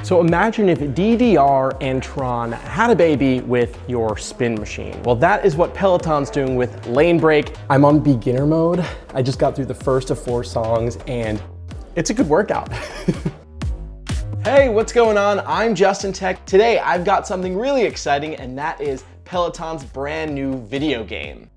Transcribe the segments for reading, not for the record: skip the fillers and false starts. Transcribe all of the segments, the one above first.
So imagine if DDR and Tron had a baby with your spin machine. Well, that is what Peloton's doing with Lanebreak. I'm on beginner mode. I just got through the first of 4 songs and it's a good workout. Hey, what's going on? I'm Justin Tech. Today, I've got something really exciting, and that is Peloton's brand new video game.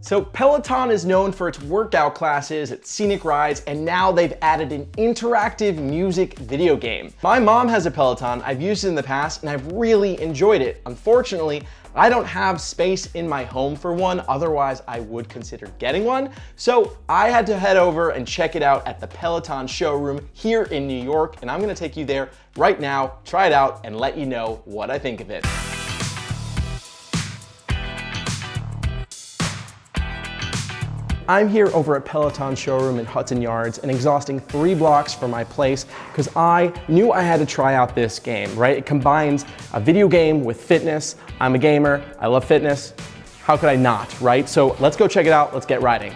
So Peloton is known for its workout classes, its scenic rides, and now they've added an interactive music video game. My mom has a Peloton. I've used it in the past and I've really enjoyed it. Unfortunately, I don't have space in my home for one, otherwise I would consider getting one. So I had to head over and check it out at the Peloton Showroom here in New York, and I'm gonna take you there right now, try it out, and let you know what I think of it. I'm here over at Peloton Showroom in Hudson Yards and exhausting 3 blocks from my place because I knew I had to try out this game, right? It combines a video game with fitness. I'm a gamer, I love fitness. How could I not, right? So let's go check it out, let's get riding.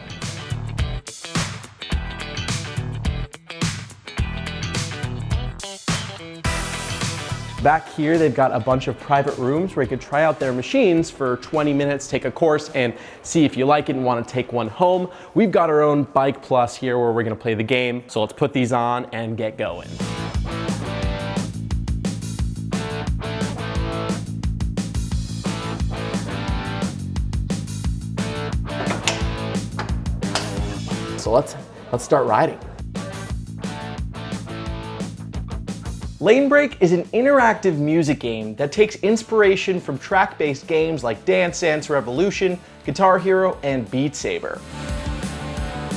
Back here, they've got a bunch of private rooms where you could try out their machines for 20 minutes, take a course, and see if you like it and want to take one home. We've got our own Bike Plus here where we're going to play the game. So let's put these on and get going. So let's start riding. Lanebreak is an interactive music game that takes inspiration from track-based games like Dance Dance Revolution, Guitar Hero, and Beat Saber.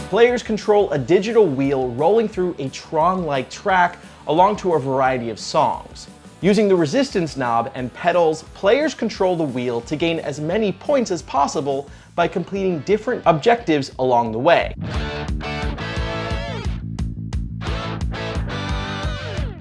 Players control a digital wheel rolling through a Tron-like track along to a variety of songs. Using the resistance knob and pedals, players control the wheel to gain as many points as possible by completing different objectives along the way.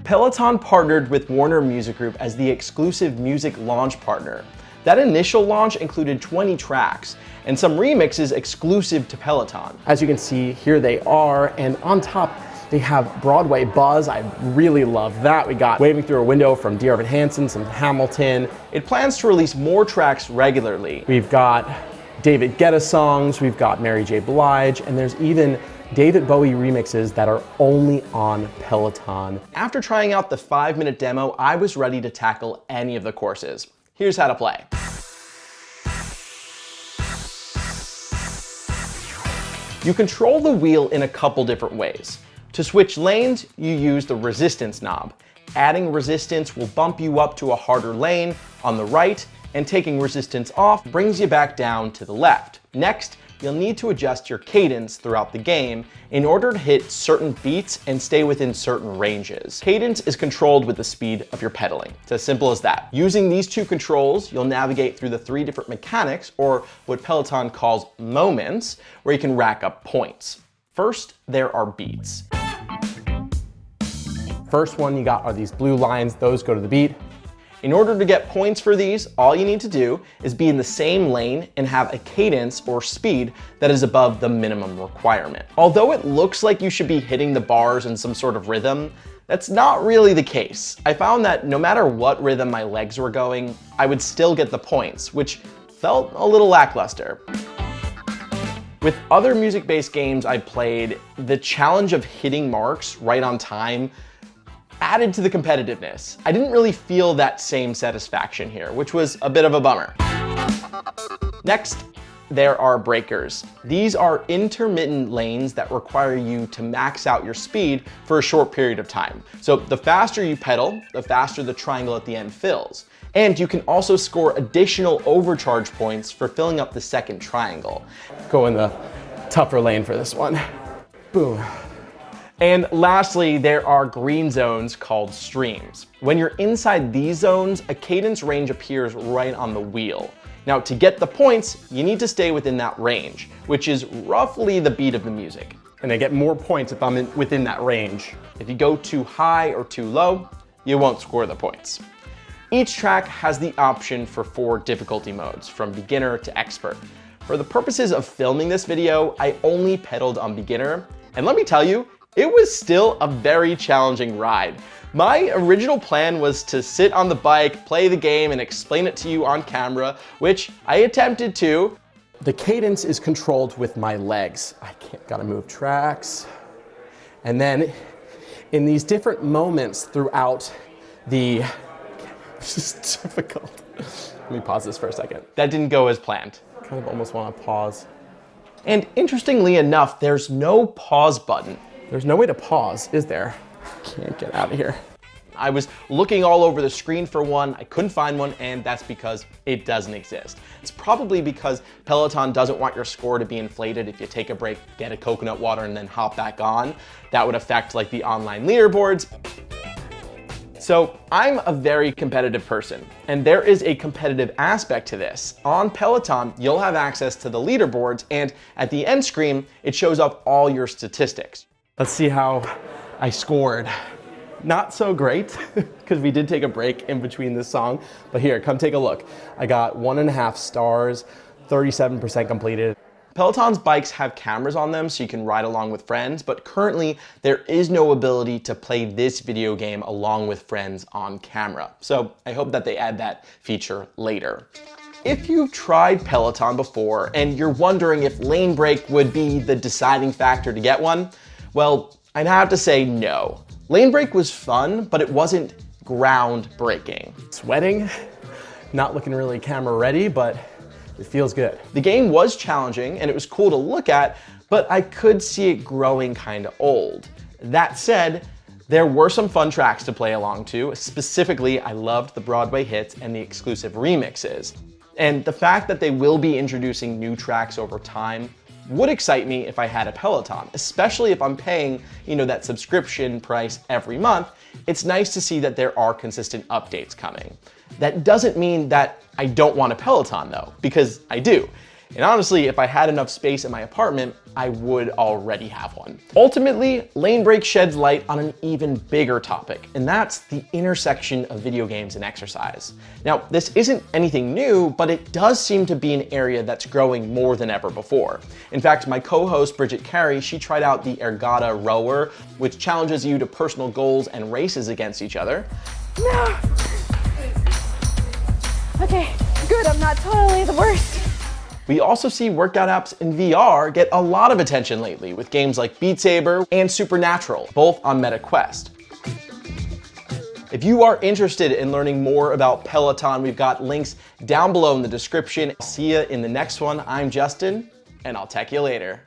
Peloton partnered with Warner Music Group as the exclusive music launch partner. That initial launch included 20 tracks and some remixes exclusive to Peloton. As you can see, here they are, and on top they have Broadway Buzz. I really love that. We got Waving Through a Window from Dear Evan Hansen, some Hamilton. It plans to release more tracks regularly. We've got David Guetta songs, we've got Mary J. Blige, and there's even David Bowie remixes that are only on Peloton. After trying out the 5-minute demo, I was ready to tackle any of the courses. Here's how to play. You control the wheel in a couple different ways. To switch lanes, you use the resistance knob. Adding resistance will bump you up to a harder lane on the right, and taking resistance off brings you back down to the left. Next, you'll need to adjust your cadence throughout the game in order to hit certain beats and stay within certain ranges. Cadence is controlled with the speed of your pedaling. It's as simple as that. Using these 2 controls, you'll navigate through the 3 different mechanics, or what Peloton calls moments, where you can rack up points. First, there are beats. First one you got are these blue lines, those go to the beat. In order to get points for these, all you need to do is be in the same lane and have a cadence or speed that is above the minimum requirement. Although it looks like you should be hitting the bars in some sort of rhythm, that's not really the case. I found that no matter what rhythm my legs were going, I would still get the points, which felt a little lackluster. With other music-based games I played, the challenge of hitting marks right on time added to the competitiveness. I didn't really feel that same satisfaction here, which was a bit of a bummer. Next, there are breakers. These are intermittent lanes that require you to max out your speed for a short period of time. So the faster you pedal, the faster the triangle at the end fills. And you can also score additional overcharge points for filling up the second triangle. Go in the tougher lane for this one. Boom. And lastly, there are green zones called streams. When you're inside these zones, a cadence range appears right on the wheel. Now, to get the points, you need to stay within that range, which is roughly the beat of the music. And I get more points if I'm within that range. If you go too high or too low, you won't score the points. Each track has the option for 4 difficulty modes, from beginner to expert. For the purposes of filming this video, I only pedaled on beginner, and let me tell you, It was still a very challenging ride. My original plan was to sit on the bike, play the game, and explain it to you on camera, which I attempted to. The cadence is controlled with my legs. Gotta move tracks. And then in these different moments throughout the, this is difficult. Let me pause this for a second. That didn't go as planned. Kind of almost want to pause. And interestingly enough, there's no pause button. There's no way to pause, is there? Can't get out of here. I was looking all over the screen for one, I couldn't find one, and that's because it doesn't exist. It's probably because Peloton doesn't want your score to be inflated if you take a break, get a coconut water, and then hop back on. That would affect like the online leaderboards. So I'm a very competitive person, and there is a competitive aspect to this. On Peloton, you'll have access to the leaderboards, and at the end screen, it shows up all your statistics. Let's see how I scored. Not so great, because we did take a break in between this song, but here, come take a look. I got 1.5 stars, 37% completed. Peloton's bikes have cameras on them so you can ride along with friends, but currently there is no ability to play this video game along with friends on camera. So I hope that they add that feature later. If you've tried Peloton before and you're wondering if Lanebreak would be the deciding factor to get one, well, I'd have to say no. Lanebreak was fun, but it wasn't groundbreaking. Sweating, not looking really camera ready, but it feels good. The game was challenging and it was cool to look at, but I could see it growing kind of old. That said, there were some fun tracks to play along to. Specifically, I loved the Broadway hits and the exclusive remixes. And the fact that they will be introducing new tracks over time would excite me if I had a Peloton, especially if I'm paying, that subscription price every month. It's nice to see that there are consistent updates coming. That doesn't mean that I don't want a Peloton though, because I do. And honestly, if I had enough space in my apartment, I would already have one. Ultimately, Lanebreak sheds light on an even bigger topic, and that's the intersection of video games and exercise. Now, this isn't anything new, but it does seem to be an area that's growing more than ever before. In fact, my co-host Bridget Carey, she tried out the Ergata Rower, which challenges you to personal goals and races against each other. No! Okay, good, I'm not totally the worst. We also see workout apps in VR get a lot of attention lately with games like Beat Saber and Supernatural, both on Meta Quest. If you are interested in learning more about Peloton, we've got links down below in the description. I'll see you in the next one. I'm Justin, and I'll tech you later.